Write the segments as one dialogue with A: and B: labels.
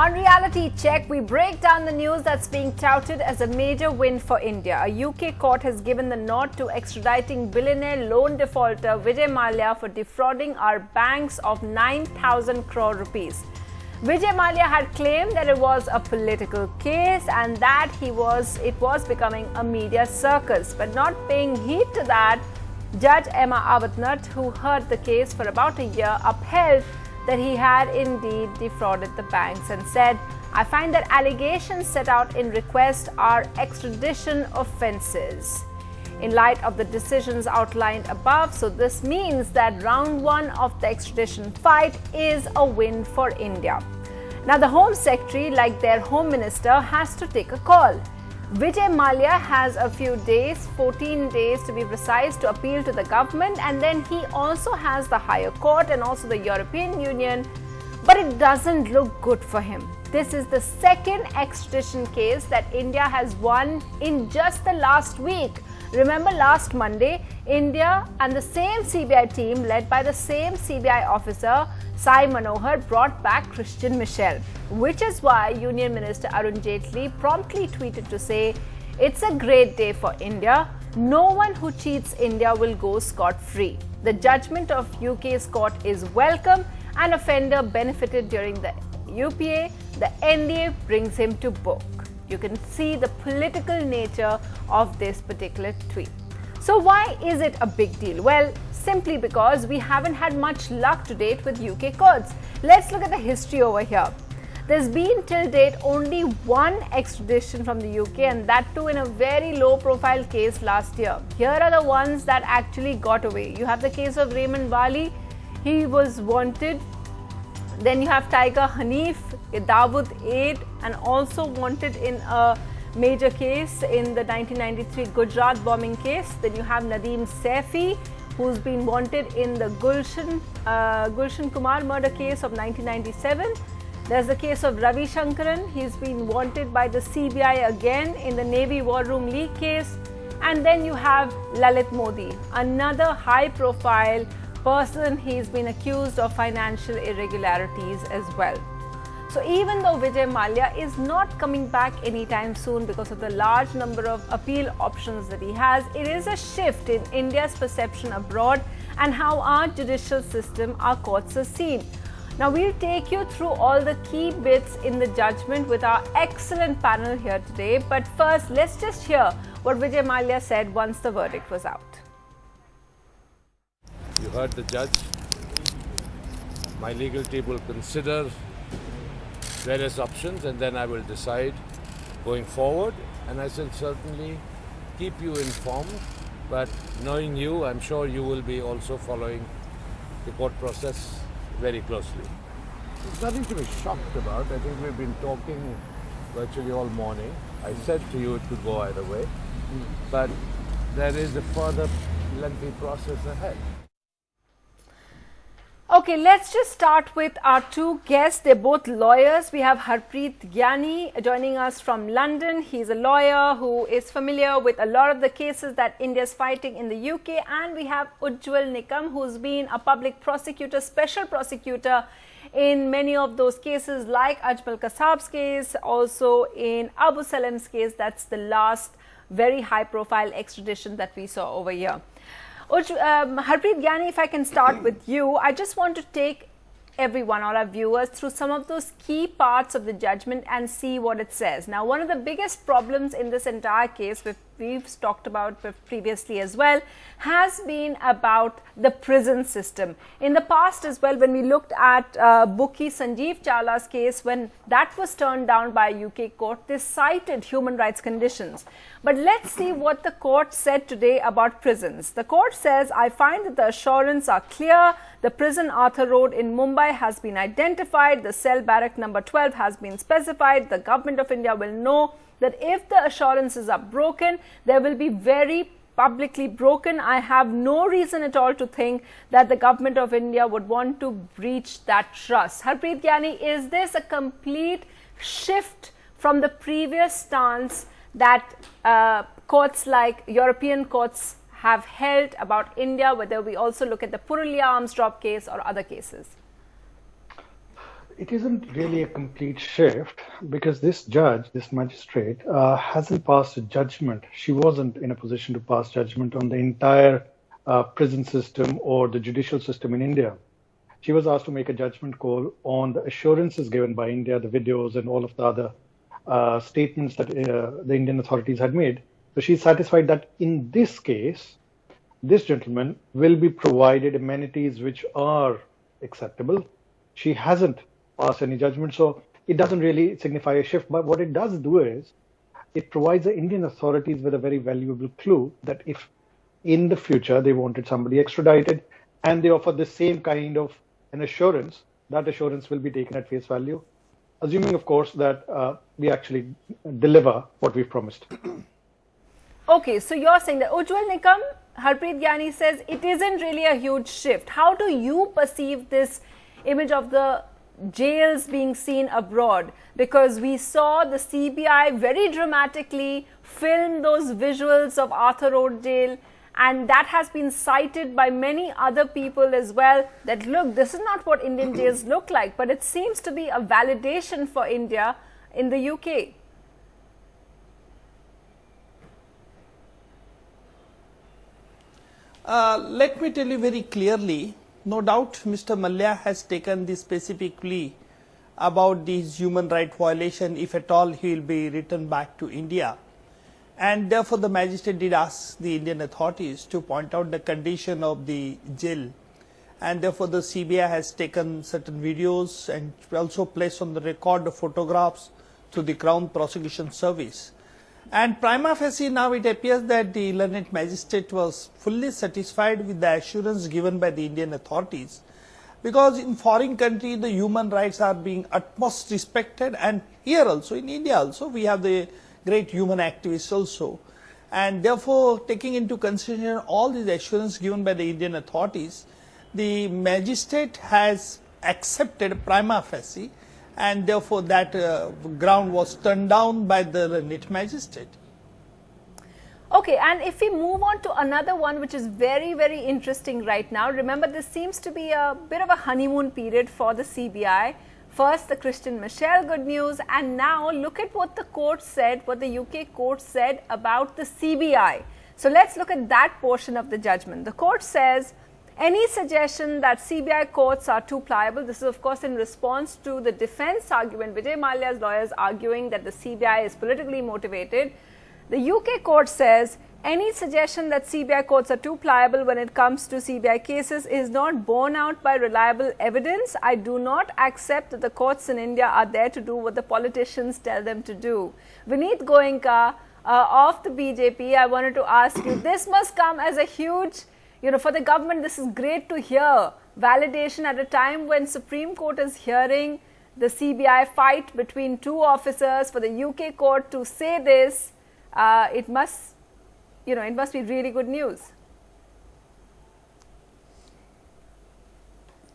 A: On Reality Check, we break down the news that's being touted as a major win for India. A UK court has given the nod to extraditing billionaire loan defaulter Vijay Mallya for defrauding our banks of 9,000 crore rupees. Vijay Mallya had claimed that it was a political case and that it was becoming a media circus. But not paying heed to that, Judge Emma Arbuthnot, who heard the case for about a year, upheld that he had indeed defrauded the banks and said, "I find that allegations set out in request are extradition offences." In light of the decisions outlined above, so this means that round one of the extradition fight is a win for India. Now, the Home Secretary, like their Home Minister, has to take a call. Vijay Mallya has a few days, 14 days to be precise, to appeal to the government, and then he also has the higher court and also the European Union, but it doesn't look good for him. This is the second extradition case that India has won in just the last week. Remember, last Monday, India and the same CBI team, led by the same CBI officer, Sai Manohar, brought back Christian Michel, which is why Union Minister Arun Jaitley promptly tweeted to say, "It's a great day for India. No one who cheats India will go scot-free. The judgment of UK's court is welcome. An offender benefited during the UPA. The NDA brings him to book." You can see the political nature of this particular tweet. So why is it a big deal? Well, simply because we haven't had much luck to date with UK courts. Let's look at the history over here. There's been till date only one extradition from the UK, and that too in a very low profile case last year. Here are the ones that actually got away. You have the case of Raymond Bali. He was wanted. Then you have Tiger Hanif, Dawood Aid, and also wanted in a major case in the 1993 Gujarat bombing case. Then you have Nadeem Saifi, who's been wanted in the Gulshan Kumar murder case of 1997. There's the case of Ravi Shankaran. He's been wanted by the CBI again in the Navy War Room leak case. And then you have Lalit Modi, another high-profile person. He's been accused of financial irregularities as well. So even though Vijay Mallya is not coming back anytime soon because of the large number of appeal options that he has, it is a shift in India's perception abroad and how our judicial system, our courts are seen. Now, we'll take you through all the key bits in the judgment with our excellent panel here today. But first, let's just hear what Vijay Mallya said once the verdict was out.
B: You heard the judge. My legal team will consider various options and then I will decide going forward, and I shall certainly keep you informed. But knowing you, I'm sure you will be also following the court process very closely. There's nothing to be shocked about. I think we've been talking virtually all morning. I said to you it could go either way, but there is a further lengthy process ahead.
A: Okay, let's just start with our two guests. They're both lawyers. We have Harpreet Gyani joining us from London. He's a lawyer who is familiar with a lot of the cases that India is fighting in the UK. And we have Ujjwal Nikam, who's been a public prosecutor, special prosecutor in many of those cases like Ajmal Kasab's case, also in Abu Salem's case. That's the last very high-profile extradition that we saw over here. Harpreet Gyani, if I can start with you, I just want to take everyone, all our viewers, through some of those key parts of the judgment and see what it says. Now, one of the biggest problems in this entire case, which we've talked about previously as well, has been about the prison system. In the past as well, when we looked at Bookie Sanjeev Chawla's case, when that was turned down by a UK court, they cited human rights conditions. But let's see what the court said today about prisons. The court says, "I find that the assurances are clear. The prison Arthur Road in Mumbai has been identified. The cell barrack number 12 has been specified. The government of India will know that if the assurances are broken, they will be very publicly broken. I have no reason at all to think that the government of India would want to breach that trust." Harpreet Gyani, is this a complete shift from the previous stance that courts like European courts have held about India, whether we also look at the Purulia arms drop case or other cases?
C: It isn't really a complete shift because this judge, this magistrate, hasn't passed a judgment. She wasn't in a position to pass judgment on the entire prison system or the judicial system in India. She was asked to make a judgment call on the assurances given by India, the videos, and all of the other statements that the Indian authorities had made. So she's satisfied that in this case, this gentleman will be provided amenities which are acceptable. She hasn't passed any judgment, so it doesn't really signify a shift. But what it does do is it provides the Indian authorities with a very valuable clue that if in the future they wanted somebody extradited and they offer the same kind of an assurance, that assurance will be taken at face value, assuming, of course, that we actually deliver what we've promised.
A: Okay, so you're saying that Ujjwal Nikam, Harpreet Gyani says it isn't really a huge shift. How do you perceive this image of the jails being seen abroad? Because we saw the CBI very dramatically film those visuals of Arthur Road jail, and that has been cited by many other people as well, that look, this is not what Indian jails look like, but it seems to be a validation for India in the UK.
D: Let me tell you very clearly, no doubt Mr. Mallya has taken the specific plea about this human right violation. If at all he will be returned back to India, and therefore the magistrate did ask the Indian authorities to point out the condition of the jail, and therefore the CBI has taken certain videos and also placed on the record the photographs to the Crown Prosecution Service. And prima facie now it appears that the learned magistrate was fully satisfied with the assurance given by the Indian authorities, because in foreign country the human rights are being utmost respected, and here also in India also we have the great human activists also, and therefore taking into consideration all these assurance given by the Indian authorities, the magistrate has accepted prima facie, and therefore that ground was turned down by the NIT magistrate.
A: Okay, and if we move on to another one which is very, very interesting right now, remember this seems to be a bit of a honeymoon period for the CBI. First the Christian Michel good news, and now look at what the court said, what the UK court said about the CBI. So let's look at that portion of the judgment. The court says, any suggestion that CBI courts are too pliable, this is of course in response to the defense argument, Vijay Mallya's lawyers arguing that the CBI is politically motivated. The UK court says, any suggestion that CBI courts are too pliable when it comes to CBI cases is not borne out by reliable evidence. I do not accept that the courts in India are there to do what the politicians tell them to do. Vineet Goenka of the BJP, I wanted to ask you, this must come as a huge, for the government, this is great to hear. Validation at a time when Supreme Court is hearing the CBI fight between two officers. For the UK court to say this, it must be really good news.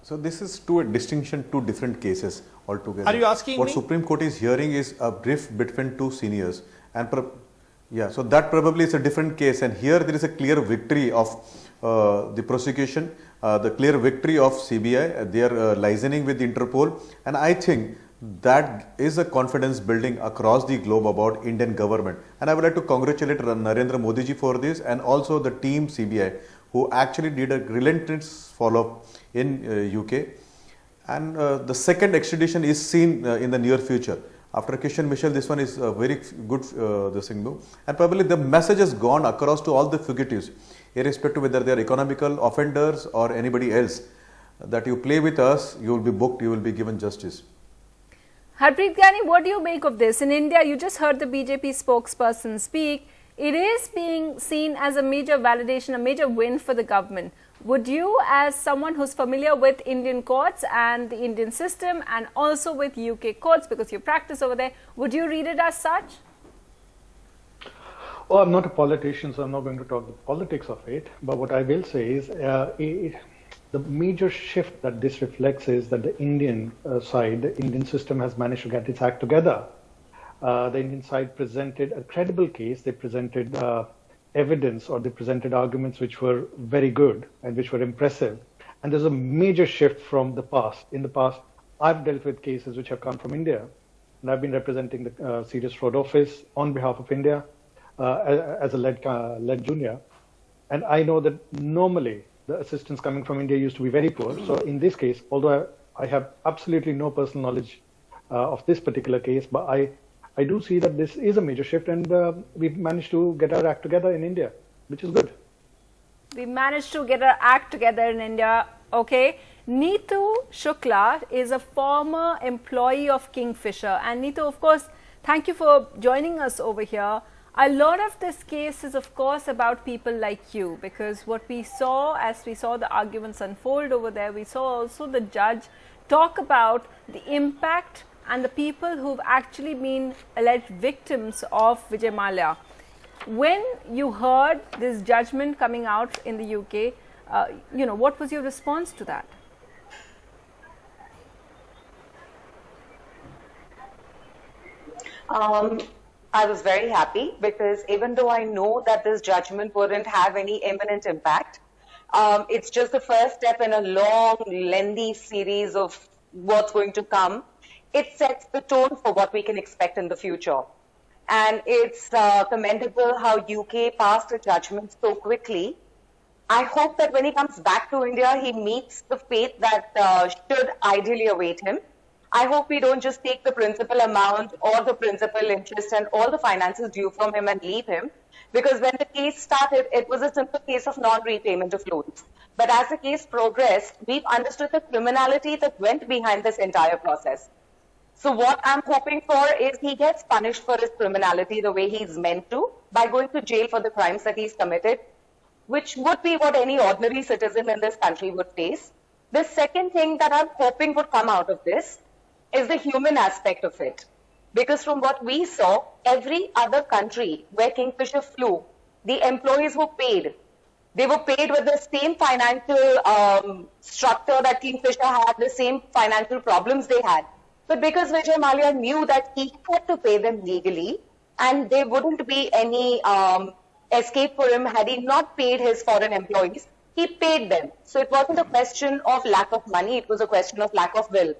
E: So this is two different cases altogether.
D: Are you asking
E: what
D: me?
E: Supreme Court is hearing is a brief between two seniors, and so that probably is a different case. And here there is a clear victory of the prosecution, the clear victory of CBI. They are liaising with Interpol, and I think that is a confidence building across the globe about Indian government. And I would like to congratulate Narendra Modi ji for this, and also the team CBI who actually did a relentless follow-up in UK. And the second extradition is seen in the near future. After Christian Michel, this one is very good and probably the message has gone across to all the fugitives, irrespective whether they are economical offenders or anybody else, that you play with us, you will be booked, you will be given justice.
A: Harpreet Gyani, what do you make of this? In India, you just heard the BJP spokesperson speak. It is being seen as a major validation, a major win for the government. Would you, as someone who's familiar with Indian courts and the Indian system and also with UK courts, because you practice over there, would you read it as such?
C: Well, I'm not a politician, so I'm not going to talk the politics of it. But what I will say is the major shift that this reflects is that the Indian side, the Indian system has managed to get its act together. The Indian side presented a credible case. They presented evidence, or they presented arguments which were very good and which were impressive. And there's a major shift from the past. In the past, I've dealt with cases which have come from India, and I've been representing the Serious Fraud Office on behalf of India as a lead junior. And I know that normally the assistance coming from India used to be very poor. So in this case, although I have absolutely no personal knowledge of this particular case, but I do see that this is a major shift, and we've managed to get our act together in India, which is good.
A: We managed to get our act together in India. Okay. Neetu Shukla is a former employee of Kingfisher. And Neetu, of course, thank you for joining us over here. A lot of this case is, of course, about people like you, because what we saw as we saw the arguments unfold over there, we saw also the judge talk about the impact and the people who've actually been alleged victims of Vijay Mallya. When you heard this judgment coming out in the UK, what was your response to that?
F: I was very happy, because even though I know that this judgment wouldn't have any imminent impact, it's just the first step in a long, lengthy series of what's going to come. It sets the tone for what we can expect in the future. And it's commendable how UK passed a judgment so quickly. I hope that when he comes back to India, he meets the fate that should ideally await him. I hope we don't just take the principal amount or the principal interest and all the finances due from him and leave him. Because when the case started, it was a simple case of non-repayment of loans. But as the case progressed, we've understood the criminality that went behind this entire process. So what I'm hoping for is he gets punished for his criminality the way he's meant to, by going to jail for the crimes that he's committed, which would be what any ordinary citizen in this country would face. The second thing that I'm hoping would come out of this is the human aspect of it. Because from what we saw, every other country where Kingfisher flew, the employees were paid. They were paid with the same financial structure that Kingfisher had, the same financial problems they had. But because Vijay Mallya knew that he had to pay them legally, and there wouldn't be any escape for him had he not paid his foreign employees, he paid them. So it wasn't a question of lack of money, it was a question of lack of will.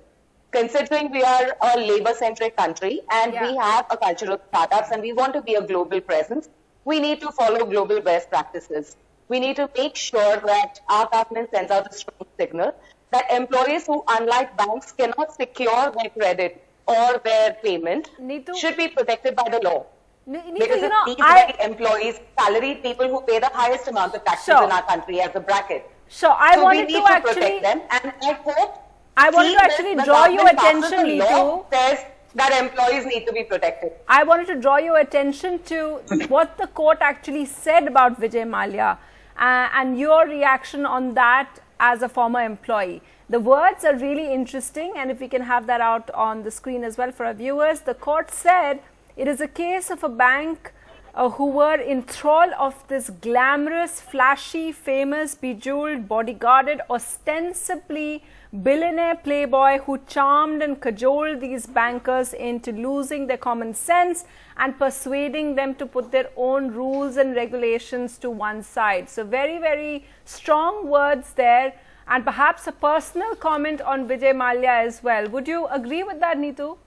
F: Considering we are a labor-centric country and we have a culture of startups and we want to be a global presence, we need to follow global best practices. We need to make sure that our government sends out a strong signal that employees who, unlike banks, cannot secure their credit or their payment should be protected by the law. Because these are the employees, salaried people who pay the highest amount of taxes in our country as a bracket.
A: So we need to
F: protect them, and I hope
A: I wanted to actually draw your attention, Neetu.
F: Says that employees need to be protected.
A: I wanted to draw your attention to what the court actually said about Vijay Mallya and your reaction on that as a former employee. The words are really interesting, and if we can have that out on the screen as well for our viewers. The court said it is a case of a bank who were in thrall of this glamorous, flashy, famous, bejeweled, bodyguarded, ostensibly billionaire playboy who charmed and cajoled these bankers into losing their common sense and persuading them to put their own rules and regulations to one side. So very, very strong words there, and perhaps a personal comment on Vijay Mallya as well. Would you agree with that, Neetu?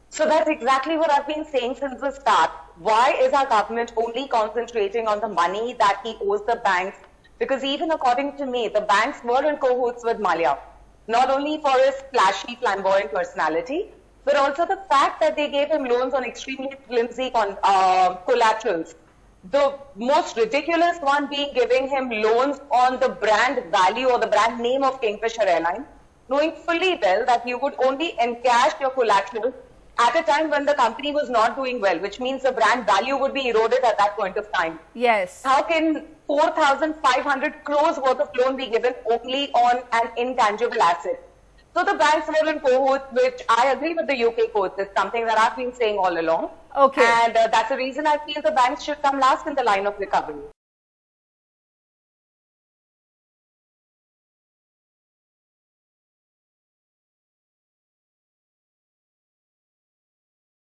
F: So that's exactly what I've been saying since the start. Why is our government only concentrating on the money that he owes the banks? Because even according to me, the banks were in cahoots with Mallya. Not only for his flashy, flamboyant personality, but also the fact that they gave him loans on extremely flimsy collaterals. The most ridiculous one being giving him loans on the brand value or the brand name of Kingfisher Airlines, knowing fully well that you would only encash your collateral at a time when the company was not doing well, which means the brand value would be eroded at that point of time.
A: Yes.
F: How can 4,500 crores worth of loan be given only on an intangible asset? So the banks were in cahoots, which I agree with the UK courts. It's something that I've been saying all along.
A: Okay.
F: And that's the reason I feel the banks should come last in the line of recovery.